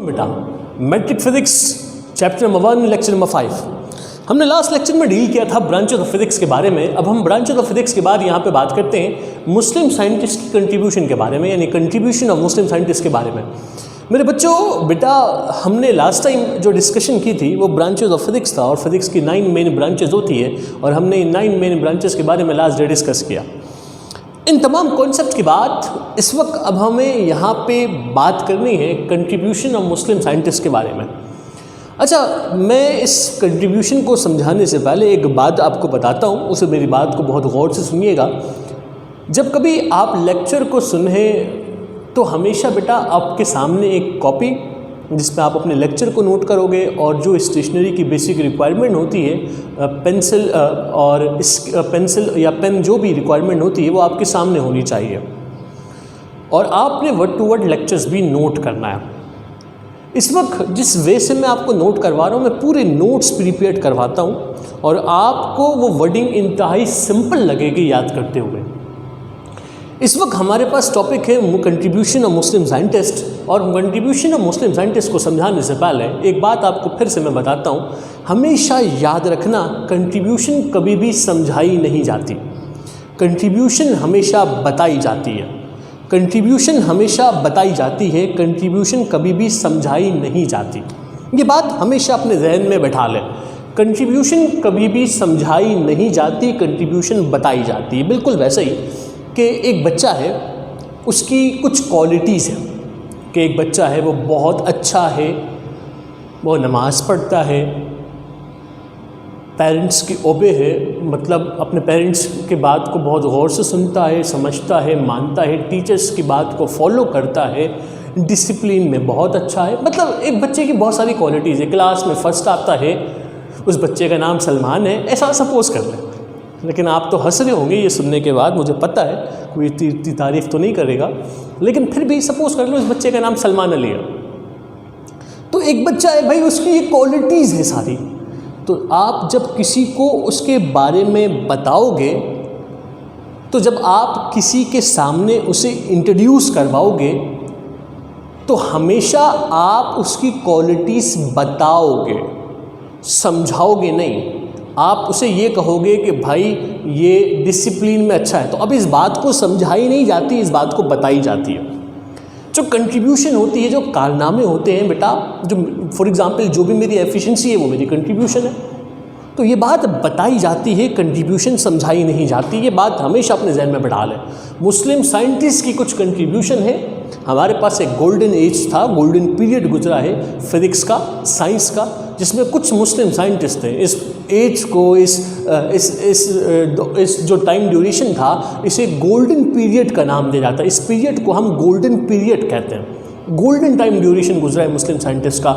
बेटा matric physics chapter number 1 lecture number 5 हमने last lecture में डील किया था ब्रांचेस ऑफ फिजिक्स के बारे में। अब हम ब्रांचेस ऑफ फिजिक्स के बाद यहाँ पे बात करते हैं मुस्लिम साइंटिस्ट की कंट्रीब्यूशन के बारे में, यानी कंट्रीब्यूशन ऑफ मुस्लिम साइंटिस्ट के बारे में। मेरे बच्चों बेटा हमने लास्ट टाइम जो डिस्कशन की थी वो ब्रांचेस ऑफ फिजिक्स था और फिजिक्स की 9 मेन ब्रांचेस होती है और हमने इन 9 मेन ब्रांचेस के बारे में लास्ट डे डिस्कस किया। इन तमाम कॉन्सेप्ट की बात इस वक्त अब हमें यहाँ पे बात करनी है कंट्रीब्यूशन ऑफ मुस्लिम साइंटिस्ट के बारे में। अच्छा, मैं इस कंट्रीब्यूशन को समझाने से पहले एक बात आपको बताता हूँ, उसे मेरी बात को बहुत गौर से सुनिएगा। जब कभी आप लेक्चर को सुने तो हमेशा बेटा आपके सामने एक कॉपी जिसमें आप अपने लेक्चर को नोट करोगे और जो स्टेशनरी की बेसिक रिक्वायरमेंट होती है पेंसिल और इस पेंसिल या पेन जो भी रिक्वायरमेंट होती है वो आपके सामने होनी चाहिए और आपने वर्ड टू वर्ड लेक्चर्स भी नोट करना है। इस वक्त जिस वे से मैं आपको नोट करवा रहा हूँ, मैं पूरे नोट्स प्रिपेयर करवाता हूँ और आपको वो वर्डिंग इंतहाई सिंपल लगेगी याद करते हुए। इस वक्त हमारे पास टॉपिक है कंट्रीब्यूशन ऑफ मुस्लिम साइंटिस्ट और कंट्रीब्यूशन ऑफ मुस्लिम साइंटिस्ट को समझाने से पहले एक बात आपको फिर से मैं बताता हूँ, हमेशा याद रखना कंट्रीब्यूशन कभी भी समझाई नहीं जाती, कंट्रीब्यूशन हमेशा बताई जाती है। कंट्रीब्यूशन हमेशा बताई जाती है, कंट्रीब्यूशन कभी भी समझाई नहीं जाती। ये बात हमेशा अपने जहन में बैठा लें, कंट्रीब्यूशन कभी भी समझाई नहीं जाती, कंट्रीब्यूशन बताई जाती है। बिल्कुल वैसे ही कि एक बच्चा है, उसकी कुछ क्वालिटीज़ हैं कि एक बच्चा है वो बहुत अच्छा है, वो नमाज़ पढ़ता है, पेरेंट्स की ओबे है, मतलब अपने पेरेंट्स के बात को बहुत गौर से सुनता है, समझता है, मानता है, टीचर्स की बात को फॉलो करता है, डिसिप्लिन में बहुत अच्छा है। मतलब एक बच्चे की बहुत सारी क्वालिटीज़ है, क्लास में फर्स्ट आता है, उस बच्चे का नाम सलमान है, ऐसा सपोज़ कर लें। लेकिन आप तो हंस रहे होंगे ये सुनने के बाद, मुझे पता है कोई इतनी तारीफ़ तो नहीं करेगा, लेकिन फिर भी सपोज़ कर लो उस बच्चे का नाम सलमान अली है। तो एक बच्चा है भाई, उसकी ये क्वालिटीज़ है सारी। तो आप जब किसी को उसके बारे में बताओगे, तो जब आप किसी के सामने उसे इंट्रोड्यूस करवाओगे तो हमेशा आप उसकी क्वालिटीज़ बताओगे, समझाओगे नहीं। आप उसे ये कहोगे कि भाई ये डिसिप्लिन में अच्छा है। तो अब इस बात को समझाई नहीं जाती, इस बात को बताई जाती है। जो कंट्रीब्यूशन होती है, जो कारनामे होते हैं बेटा, जो फॉर एग्जांपल जो भी मेरी एफिशिएंसी है वो मेरी कंट्रीब्यूशन है। तो ये बात बताई जाती है, कंट्रीब्यूशन समझाई नहीं जाती। ये बात हमेशा अपने जहन में बैठा लें। मुस्लिम साइंटिस्ट की कुछ कंट्रीब्यूशन है। हमारे पास एक गोल्डन एज था, गोल्डन पीरियड गुजरा है फिज़िक्स का, साइंस का, जिसमें कुछ मुस्लिम साइंटिस्ट थे। इस एज को इस जो टाइम ड्यूरेशन था, इसे गोल्डन पीरियड का नाम दिया जाता है। इस पीरियड को हम गोल्डन पीरियड कहते हैं। गोल्डन टाइम ड्यूरेशन गुजरा है मुस्लिम साइंटिस्ट का।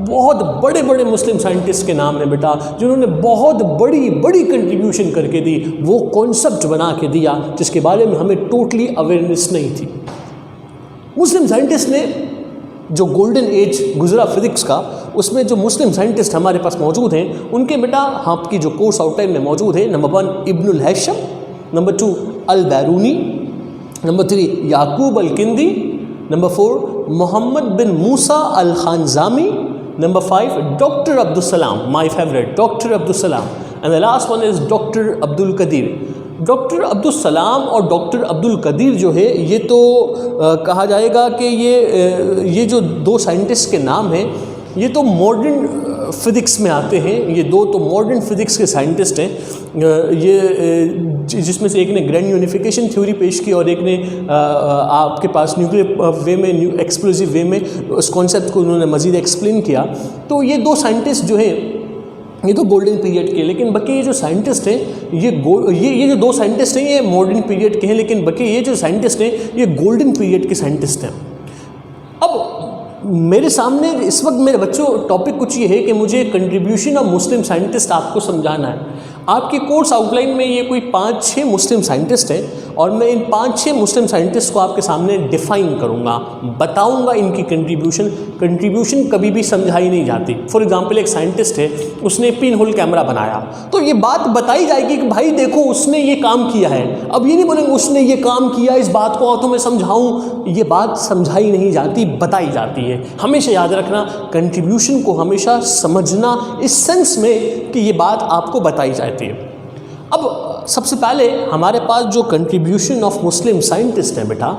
बहुत बड़े बड़े मुस्लिम साइंटिस्ट के नाम है बेटा, जिन्होंने बहुत बड़ी बड़ी कंट्रीब्यूशन करके दी, वो कॉन्सेप्ट बना के दिया जिसके बारे में हमें टोटली अवेयरनेस नहीं थी। मुस्लिम साइंटिस्ट ने जो गोल्डन एज गुजरा फिज़िक्स का, उसमें जो मुस्लिम साइंटिस्ट हमारे पास मौजूद हैं, उनके बेटा आपकी जो कोर्स आउटलाइन में मौजूद है, number 1 Ibnul Haitham, number 2 al Biruni, number 3 Yaqub al Kindi, number 4 Muhammad bin Musa al Khwarizmi, number 5 doctor Abdul Salam, my favourite doctor Abdul Salam, and the last one is doctor Abdul Qadeer. Doctor Abdul Salam और डॉक्टर अब्दुल कदीर जो है, ये तो कहा जाएगा कि ये जो दो साइंटिस्ट के नाम हैं, ये तो मॉडर्न फिज़िक्स में आते हैं। ये दो तो मॉडर्न फिज़िक्स के साइंटिस्ट हैं। ये जिसमें से एक ने ग्रैंड यूनिफिकेशन थ्योरी पेश की और एक ने आपके पास न्यूक्लियर वे में, एक्सप्लोसिव वे में उस कॉन्सेप्ट को उन्होंने मज़ीद एक्सप्लेन किया। तो ये दो साइंटिस्ट जो हैं, ये तो गोल्डन पीरियड के, लेकिन बाकी ये जो साइंटिस्ट हैं, ये जो दो साइंटिस्ट हैं ये मॉडर्न पीरियड के हैं, लेकिन बाकी ये जो साइंटिस्ट हैं ये गोल्डन पीरियड के साइंटिस्ट हैं। अब मेरे सामने इस वक्त मेरे बच्चों टॉपिक कुछ ये है कि मुझे कंट्रीब्यूशन ऑफ मुस्लिम साइंटिस्ट आपको समझाना है। आपके कोर्स आउटलाइन में ये कोई 5-6 मुस्लिम साइंटिस्ट हैं और मैं इन 5-6 मुस्लिम साइंटिस्ट को आपके सामने डिफाइन करूँगा, बताऊँगा इनकी कंट्रीब्यूशन कभी भी समझाई नहीं जाती। फॉर एग्जांपल एक साइंटिस्ट है, उसने पिन होल कैमरा बनाया, तो ये बात बताई जाएगी कि भाई देखो उसने ये काम किया है। अब ये नहीं बोलेंगे उसने ये काम किया, इस बात को तो मैं समझाऊँ, ये बात समझाई नहीं जाती, बताई जाती है। हमेशा याद रखना, कंट्रीब्यूशन को हमेशा समझना इस सेंस में कि ये बात आपको बताई जाती है। अब सबसे पहले हमारे पास जो कंट्रीब्यूशन ऑफ मुस्लिम साइंटिस्ट है बेटा,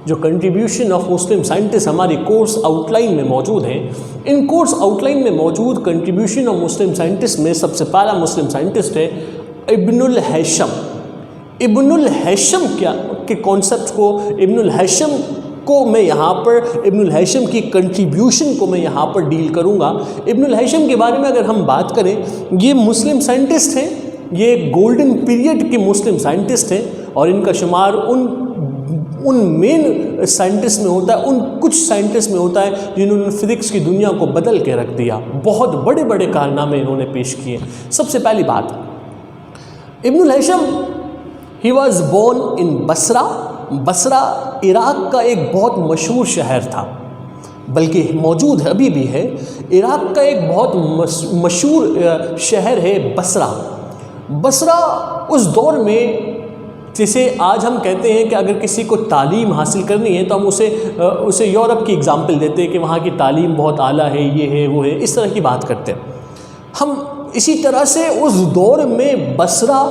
जो कंट्रीब्यूशन ऑफ मुस्लिम साइंटिस्ट हमारी कोर्स आउटलाइन में मौजूद हैं, इन कोर्स आउटलाइन में मौजूद कंट्रीब्यूशन ऑफ मुस्लिम साइंटिस्ट में सबसे पहला मुस्लिम साइंटिस्ट है इब्नुल हैशम। इब्नुल हैशम क्या के कॉन्सेप्ट को, इब्नुल हैशम को मैं यहाँ पर, इब्नुल हैशम की कंट्रीब्यूशन को मैं यहाँ पर डील करूँगा। इब्नुल हैशम के बारे में अगर हम बात करें, ये मुस्लिम साइंटिस्ट हैं, ये गोल्डन पीरियड के मुस्लिम साइंटिस्ट हैं और इनका शुमार उन मेन साइंटिस्ट में होता है, उन कुछ साइंटिस्ट में होता है जिन्होंने फिजिक्स की दुनिया को बदल के रख दिया। बहुत बड़े बड़े कारनामे इन्होंने पेश किए। सबसे पहली बात, Ibn al Haytham he was born in Basra. Basra Iraq का एक बहुत मशहूर शहर था, बल्कि मौजूद है, अभी भी है। इराक का एक बहुत मशहूर शहर है बसरा। बसरा उस दौर में, जैसे आज हम कहते हैं कि अगर किसी को तालीम हासिल करनी है तो हम उसे यूरोप की एग्जांपल देते हैं कि वहाँ की तालीम बहुत आला है, ये है वो है, इस तरह की बात करते हैं हम। इसी तरह से उस दौर में बसरा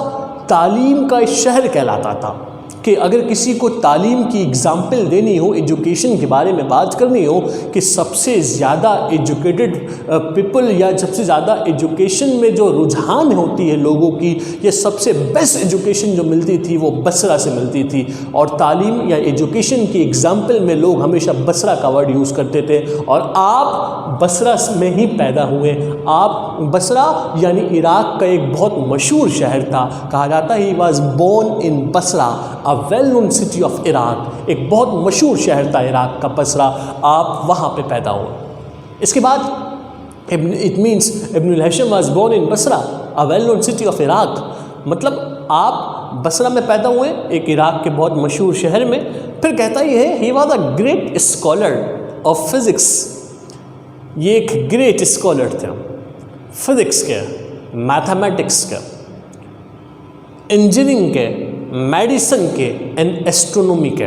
तालीम का शहर कहलाता था कि अगर किसी को तालीम की एग्जाम्पल देनी हो, एजुकेशन के बारे में बात करनी हो कि सबसे ज़्यादा एजुकेटेड पीपल या सबसे ज़्यादा एजुकेशन में जो रुझान होती है लोगों की, ये सबसे बेस्ट एजुकेशन जो मिलती थी वो बसरा से मिलती थी। और तालीम या एजुकेशन की एग्जाम्पल में लोग हमेशा बसरा का वर्ड यूज़ करते थे। और आप बसरा में ही पैदा हुए। आप बसरा यानी इराक का एक बहुत मशहूर शहर था, कहा जाता है he was born in Basra, well known city of Iraq. एक बहुत मशहूर शहर था इराक का बसरा, आप वहाँ पे पैदा हुए। इसके बाद it means Ibn al Haytham was born in Basra, a well known city of Iraq, मतलब आप बसरा में पैदा हुए, एक इराक के बहुत मशहूर शहर में। फिर कहता ये है ही was a great scholar of physics. ये एक ग्रेट स्कॉलर थे फिज़िक्स के, मैथमेटिक्स के, इंजीनियरिंग के, मेडिसिन के एंड एस्ट्रोनॉमी के।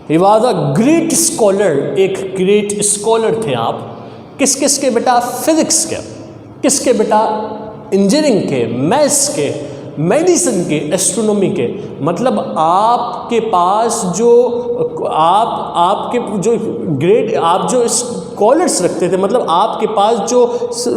He was a great scholar, एक ग्रेट स्कॉलर थे आप। किस किस के बेटा? फिजिक्स के। किसके बेटा? इंजीनियरिंग के, मैथ्स के, मेडिसिन के, एस्ट्रोनॉमी के। मतलब आपके पास जो आपके जो ग्रेड, आप जो स्कॉलर्स रखते थे, मतलब आपके पास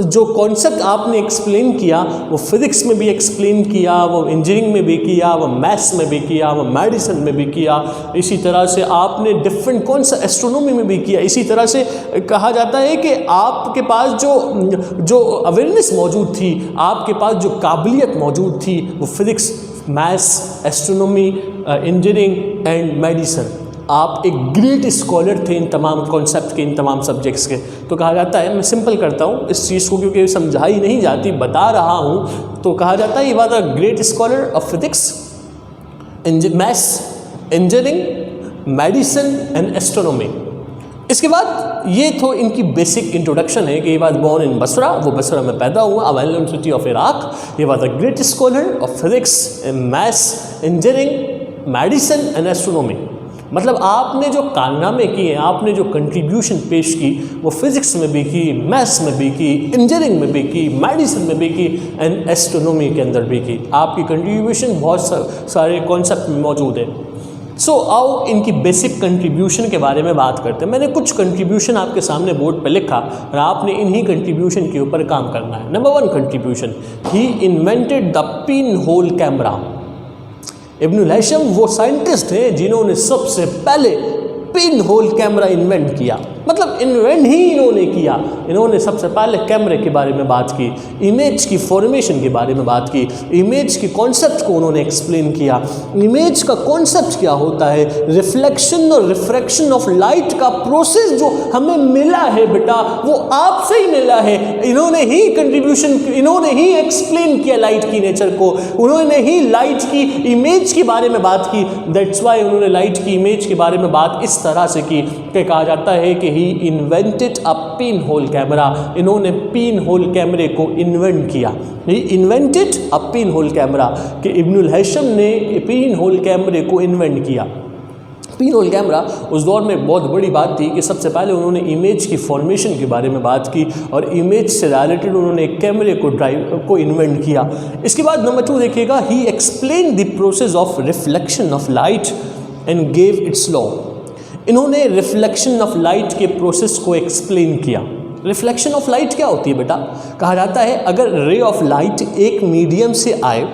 जो कॉन्सेप्ट आपने एक्सप्लेन किया वो फिज़िक्स में भी एक्सप्लेन किया, वो इंजीनियरिंग में भी किया, वो मैथ्स में भी किया, वो मेडिसिन में भी किया। इसी तरह से आपने डिफरेंट कॉन्सेप्ट एस्ट्रोनॉमी में भी किया। इसी तरह से कहा जाता है कि आपके पास जो अवेयरनेस मौजूद थी, आपके पास जो काबिलियत मौजूद थी, वो physics, maths, astronomy, engineering and medicine. आप एक ग्रेट स्कॉलर थे इन तमाम कॉन्सेप्ट के, इन तमाम सब्जेक्ट्स के। तो कहा जाता है, मैं सिंपल करता हूँ इस चीज़ को क्योंकि समझाई नहीं जाती, बता रहा हूँ, तो कहा जाता है ये was a great scholar of physics, maths, engineering, medicine and astronomy. इसके बाद ये तो इनकी बेसिक इंट्रोडक्शन है कि ये वाज बोर्न इन बसरा, वो बसरा में पैदा हुआ, well known city of Iraq. ये was a great scholar of physics, maths, engineering, medicine and astronomy. मतलब आपने जो कारनामे किए, आपने जो कंट्रीब्यूशन पेश की, वो फिज़िक्स में भी की, मैथ्स में भी की, इंजीनियरिंग में भी की, मेडिसिन में भी की एंड एस्ट्रोनॉमी के अंदर भी की। आपकी कंट्रीब्यूशन बहुत सारे कॉन्सेप्ट में मौजूद है। सो आओ इनकी बेसिक कंट्रीब्यूशन के बारे में बात करते हैं। मैंने कुछ कंट्रीब्यूशन आपके सामने बोर्ड पे लिखा और आपने इन्हीं कंट्रीब्यूशन के ऊपर काम करना है। Number 1 contribution, he invented the pin hole camera. Ibn al Haytham वो साइंटिस्ट हैं जिन्होंने सबसे पहले पिन होल कैमरा इन्वेंट किया। मतलब इन्वेंट ही इन्होंने किया। इन्होंने सबसे पहले कैमरे के बारे में बात की, इमेज की फॉर्मेशन के बारे में बात की, इमेज के कॉन्सेप्ट को उन्होंने एक्सप्लेन किया। इमेज का कॉन्सेप्ट क्या होता है, रिफ्लेक्शन और रिफ्रैक्शन ऑफ लाइट का प्रोसेस जो हमें मिला है बेटा वो आपसे ही मिला है। इन्होंने ही कंट्रीब्यूशन, इन्होंने ही एक्सप्लेन किया लाइट की नेचर को, उन्होंने ही लाइट की इमेज के बारे में बात की। दैट्स वाई उन्होंने लाइट की इमेज के बारे में बात इस तरह से की कि कहा जाता है कि he invented a pin hole camera. इन्होंने पिन होल कैमरे को इन्वेंट किया। He invented a pin hole camera, कि इब्नुल हैशम ने पिन होल कैमरे को इन्वेंट किया। पिन होल कैमरा उस दौर में बहुत बड़ी बात थी कि सबसे पहले उन्होंने इमेज की फॉर्मेशन के बारे में बात की और इमेज से रिलेटेड उन्होंने एक कैमरे को इन्वेंट किया। इसके बाद नंबर 2 देखिएगा, he explain the process of reflection of light and gave its law. इन्होंने रिफ्लेक्शन ऑफ लाइट के प्रोसेस को एक्सप्लेन किया। रिफ्लेक्शन ऑफ लाइट क्या होती है बेटा? कहा जाता है अगर रे ऑफ लाइट एक मीडियम से आए,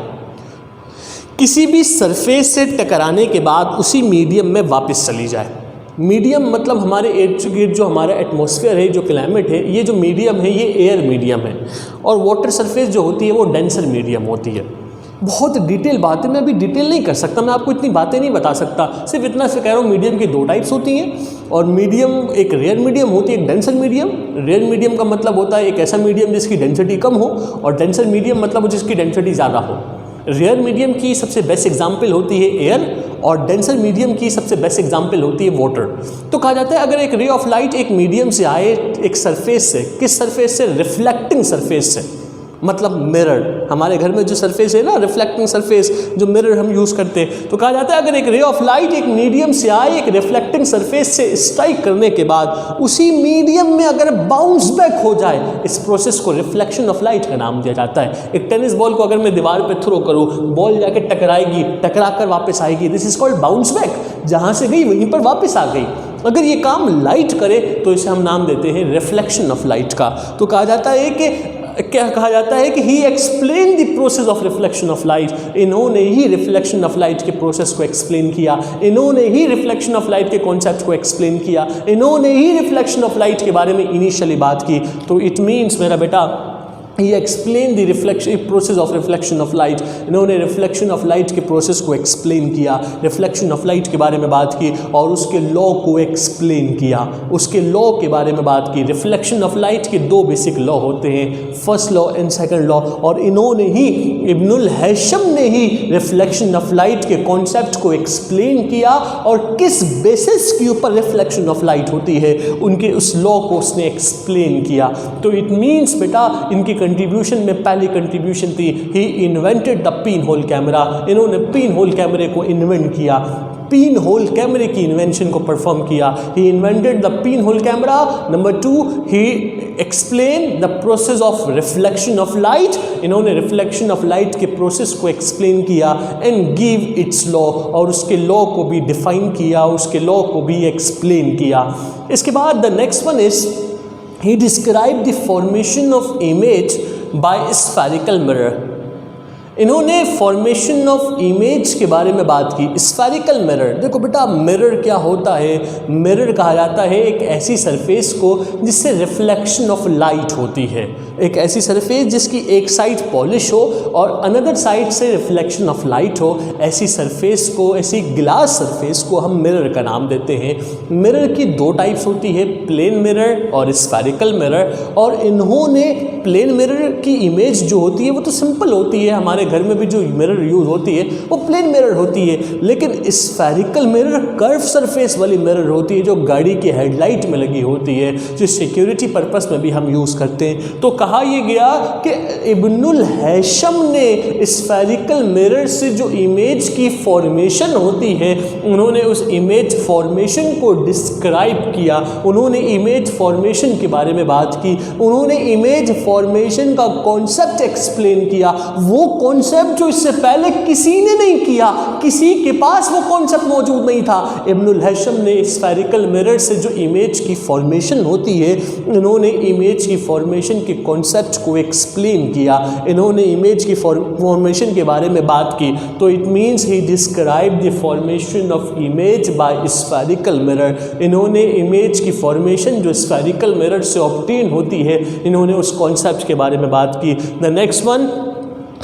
किसी भी सरफेस से टकराने के बाद उसी मीडियम में वापस चली जाए। मीडियम मतलब हमारे एयर, जो हमारा एटमॉस्फेयर है, जो क्लाइमेट है, ये जो मीडियम है ये एयर मीडियम है और वाटर सरफेस जो होती है वो डेंसर मीडियम होती है। बहुत डिटेल बात है, मैं अभी डिटेल नहीं कर सकता, मैं आपको इतनी बातें नहीं बता सकता, सिर्फ इतना से कह रहा हूँ मीडियम की 2 टाइप्स होती हैं और मीडियम एक रेयर मीडियम होती है, एक डेंसर मीडियम। रेयर मीडियम का मतलब होता है एक ऐसा मीडियम जिसकी डेंसिटी कम हो और डेंसर मीडियम मतलब जिसकी डेंसिटी ज़्यादा हो। रेयर मीडियम की सबसे बेस्ट एग्जाम्पल होती है एयर और डेंसर मीडियम की सबसे बेस्ट एग्जाम्पल होती है वाटर। तो कहा जाता है अगर एक रे ऑफ लाइट एक मीडियम से आए, एक सरफेस से, किस सरफेस से? रिफ्लेक्टिंग सरफेस से, मतलब मिरर। हमारे घर में जो सरफेस है ना, रिफ्लेक्टिंग सरफेस, जो मिरर हम यूज़ करते हैं, तो कहा जाता है अगर एक रे ऑफ लाइट एक मीडियम से आए, एक रिफ्लेक्टिंग सरफेस से स्ट्राइक करने के बाद उसी मीडियम में अगर बाउंस बैक हो जाए, इस प्रोसेस को रिफ्लेक्शन ऑफ लाइट का नाम दिया जाता है। एक टेनिस बॉल को अगर मैं दीवार पे थ्रो करूँ, बॉल जाके टकराएगी, टकरा कर वापस आएगी, this is called bounce back. जहाँ से गई वहीं पर वापस आ गई। अगर ये काम लाइट करे तो इसे हम नाम देते हैं रिफ्लेक्शन ऑफ लाइट का। तो कहा जाता है कि क्या कहा जाता है कि he explain the process of reflection of light. इन्होंने ही रिफ्लेक्शन ऑफ लाइट के प्रोसेस को एक्सप्लेन किया, इन्होंने ही रिफ्लेक्शन ऑफ लाइट के कॉन्सेप्ट को एक्सप्लेन किया, इन्होंने ही रिफ्लेक्शन ऑफ लाइट के बारे में इनिशियली बात की। तो इट मीन्स मेरा बेटा he explain the reflection process of reflection of light. इन्होंने रिफ्लेक्शन ऑफ लाइट के प्रोसेस को एक्सप्लेन किया, रिफ्लेक्शन ऑफ लाइट के बारे में बात की और उसके लॉ को एक्सप्लेन किया, उसके लॉ के बारे में बात की। रिफ्लेक्शन ऑफ लाइट के 2 बेसिक लॉ होते हैं, first law and second law, और इन्होंने ही, इब्नुल हैशम ने ही रिफ्लेक्शन ऑफ लाइट के कॉन्सेप्ट को एक्सप्लेन किया और किस बेसिस के ऊपर रिफ्लेक्शन ऑफ लाइट होती है उनके उस लॉ को उसने एक्सप्लेन किया। तो इट मीन्स बेटा इनकी कंट्रीब्यूशन में पहली कंट्रीब्यूशन थी he invented the pin hole camera. इन्होंने पिन होल कैमरे को इन्वेंट किया, पिन होल कैमरे की इन्वेंशन को परफॉर्म किया। He invented the pin hole camera. Number 2, he explain the process of reflection of light. इन्होंने रिफ्लेक्शन ऑफ लाइट के प्रोसेस को एक्सप्लेन किया एंड गिव इट्स लॉ, और उसके लॉ को भी डिफाइन किया, उसके लॉ को भी एक्सप्लेन किया। इसके बाद the next one is he described the formation of image by spherical mirror। इन्होंने फॉर्मेशन ऑफ इमेज के बारे में बात की। स्फेरिकल मिरर, देखो बेटा मिरर क्या होता है? मिरर कहा जाता है एक ऐसी सरफेस को जिससे रिफ्लेक्शन ऑफ लाइट होती है, एक ऐसी सरफेस जिसकी एक साइड पॉलिश हो और अनदर साइड से रिफ्लेक्शन ऑफ लाइट हो, ऐसी सरफेस को, ऐसी ग्लास सरफेस को हम मिरर का नाम देते हैं। मिरर की 2 टाइप्स होती है, प्लेन मिरर और स्फेरिकल मिरर। और इन्होंने प्लेन मिरर की इमेज जो होती है वो तो सिंपल होती है, हमारे घर में भी जो मिरर यूज होती है वो प्लेन मिरर होती है, लेकिन स्फेरिकल मिरर कर्व सरफेस वाली मिरर होती है जो गाड़ी की हेडलाइट में लगी होती है, जो सिक्योरिटी पर्पस में भी हम यूज़ करते हैं। तो कहा यह गया कि इब्नुल हैशम ने स्फेरिकल मिरर से जो इमेज की फॉर्मेशन होती है, उन्होंने उस इमेज फॉर्मेशन को डिस्क्राइब किया, उन्होंने इमेज फॉर्मेशन के बारे में बात की, उन्होंने इमेज फॉर्मेशन का कॉन्सेप्ट एक्सप्लेन किया। वो कॉन्सेप्ट जो इससे पहले किसी ने नहीं किया, किसी के पास वो कॉन्सेप्ट मौजूद नहीं था। इब्नुल हैशम ने स्फेरिकल मिरर से जो इमेज की फॉर्मेशन होती है, इन्होंने इमेज की फॉर्मेशन के कॉन्सेप्ट को एक्सप्लेन किया, इन्होंने इमेज की फॉर्मेशन के बारे में बात की। तो it means he describe the formation of image by spherical mirror. इन्होंने इमेज की फॉर्मेशन जो स्फेरिकल मिरर से ऑब्टेन होती है, इन्होंने उस कॉन्सेप्ट के बारे में बात की। The next one,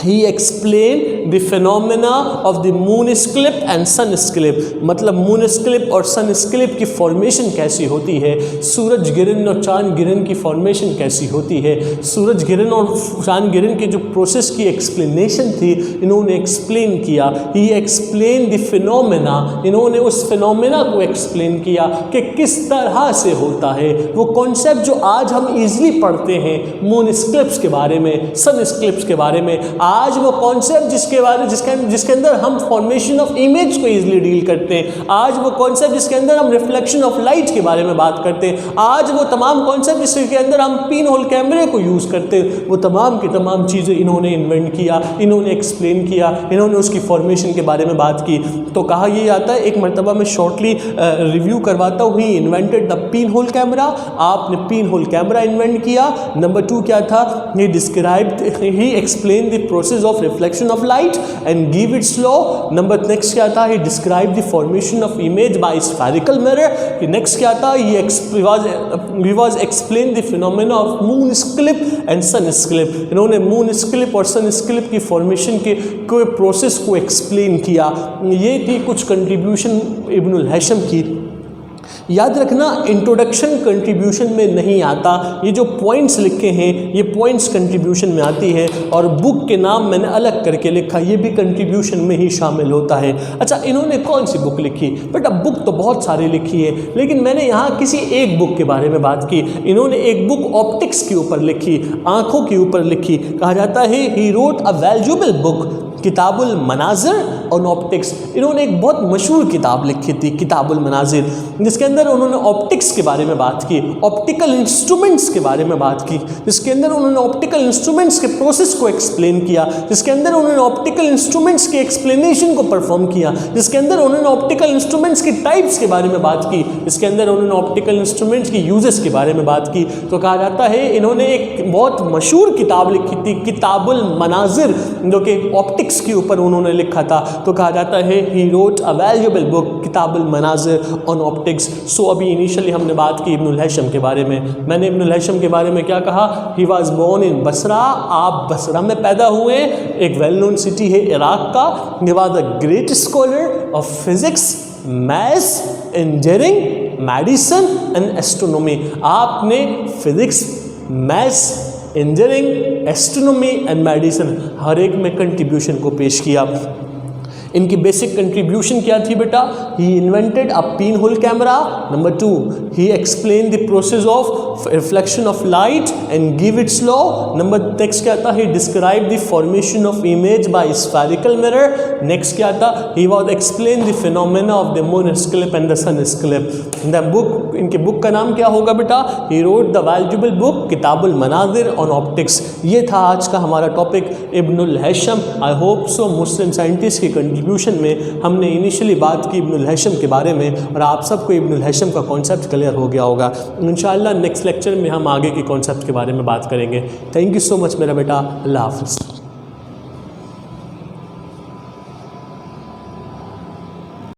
he explained the phenomena of the moon eclipse and sun eclipse। मतलब मून स्क्लिप और सन स्क्लिप की फॉर्मेशन कैसी होती है, सूरज गिरन और चांद गिरन की फॉर्मेशन कैसी होती है, सूरज गिरन और चांद गिरन के जो प्रोसेस की एक्सप्लेनेशन थी, इन्होंने एक्सप्लेन किया। he explained the phenomena, इन्होंने उस फिनोमेना को एक्सप्लेन किया कि किस तरह से होता है। वो कॉन्सेप्ट जो आज हम ईजिली पढ़ते हैं मून स्क्लिप्स के बारे में, सन स्क्लिप्स के बारे में, आज वो कॉन्सेप्ट जिसके अंदर हम फॉर्मेशन ऑफ इमेज को इजीली डील करते हैं, आज वो कॉन्सेप्ट जिसके अंदर हम रिफ्लेक्शन ऑफ लाइट के बारे में बात करते हैं, आज वो तमाम कॉन्सेप्ट जिसके अंदर हम पिन होल कैमरे को यूज़ करते हैं, वो तमाम की तमाम चीज़ें इन्होंने इन्वेंट किया, इन्होंने एक्सप्लेन किया, इन्होंने उसकी फॉर्मेशन के बारे में बात की। तो कहा यह आता है, एक मरतबा मैं शॉर्टली रिव्यू करवाता हूँ, he invented the pin hole camera, आपने पिन होल कैमरा इन्वेंट किया। नंबर 2 क्या था, he described, he explain the process of reflection of light and give its law। Number next क्या था, he described the formation of image by spherical mirror। Next क्या था, he was explained the phenomena of moon eclipse and sun eclipse। इन्होंने moon स्क्लिप और सन स्क्लिप की formation के process को explain किया। ये थी कुछ कंट्रीब्यूशन इब्नुल हैशम की। याद रखना, इंट्रोडक्शन कंट्रीब्यूशन में नहीं आता, ये जो पॉइंट्स लिखे हैं ये पॉइंट्स कंट्रीब्यूशन में आती है, और बुक के नाम मैंने अलग करके लिखा, ये भी कंट्रीब्यूशन में ही शामिल होता है। अच्छा, इन्होंने कौन सी बुक लिखी? बट अब बुक तो बहुत सारी लिखी है, लेकिन मैंने यहाँ किसी एक बुक के बारे में बात की। इन्होंने एक बुक ऑप्टिक्स के ऊपर लिखी, आँखों के ऊपर लिखी। कहा जाता है he wrote a valuable book Kitab al Manazir on optics. इन्होंने एक बहुत मशहूर किताब लिखी थी, किताबुल मनाजिर, जिसके अंदर उन्होंने ऑप्टिक्स के बारे में बात की, ऑप्टिकल इंस्ट्रूमेंट्स के बारे में बात की, जिसके अंदर उन्होंने ऑप्टिकल इंस्ट्रूमेंट्स के प्रोसेस को एक्सप्लेन किया, जिसके अंदर उन्होंने ऑप्टिकल इंस्ट्रूमेंट्स के एक्सप्लेनेशन को परफॉर्म किया, जिसके अंदर उन्होंने ऑप्टिकल इंस्ट्रूमेंट्स की टाइप्स के बारे में बात की, जिसके अंदर उन्होंने ऑप्टिकल इंस्ट्रूमेंट्स की यूजेस के बारे में बात की। तो कहा जाता है इन्होंने एक बहुत मशहूर किताब लिखी थी, किताबुल मनाजिर, जो कि ऑप्टिक्स के ऊपर उन्होंने लिखा था। तो कहा जाता है he wrote a valuable book Kitab al Manazir on optics. So अभी इनिशियली हमने बात की इब्नुल हैशम के बारे में। मैंने इब्नुल हैशम के बारे में क्या कहा, he was born in Basra, आप बसरा में पैदा हुए, एक वेल नोन सिटी है इराक का। He was a great scholar of physics, maths, engineering, medicine and astronomy. आपने physics, maths, engineering, astronomy and medicine हर एक में कंट्रीब्यूशन को पेश किया। इनकी बेसिक कंट्रीब्यूशन क्या थी बेटा, he invented a pin hole camera. Number 2, he explain the process of reflection of light and give its law. Number next क्या था, he describe the formation of image by spherical mirror. Next क्या था, he was explain the phenomena of the moon eclipse and the sun eclipse. The book, इनके book का नाम क्या होगा बेटा, he wrote the valuable book Kitab al Manazir on optics. ये था आज का हमारा topic Ibn al Haytham. I hope so Muslim scientist की कंट्रीब्यूशन में हमने इनिशियली बात की इब्नुल हैशम के बारे में, और आप सबको इब्नुल हैशम का कॉन्सेप्ट क्लियर हो गया होगा। इंशाअल्लाह नेक्स्ट लेक्चर में हम आगे के कॉन्सेप्ट के बारे में बात करेंगे। थैंक यू सो मच मेरा बेटा, अल्लाह हाफ़िज़।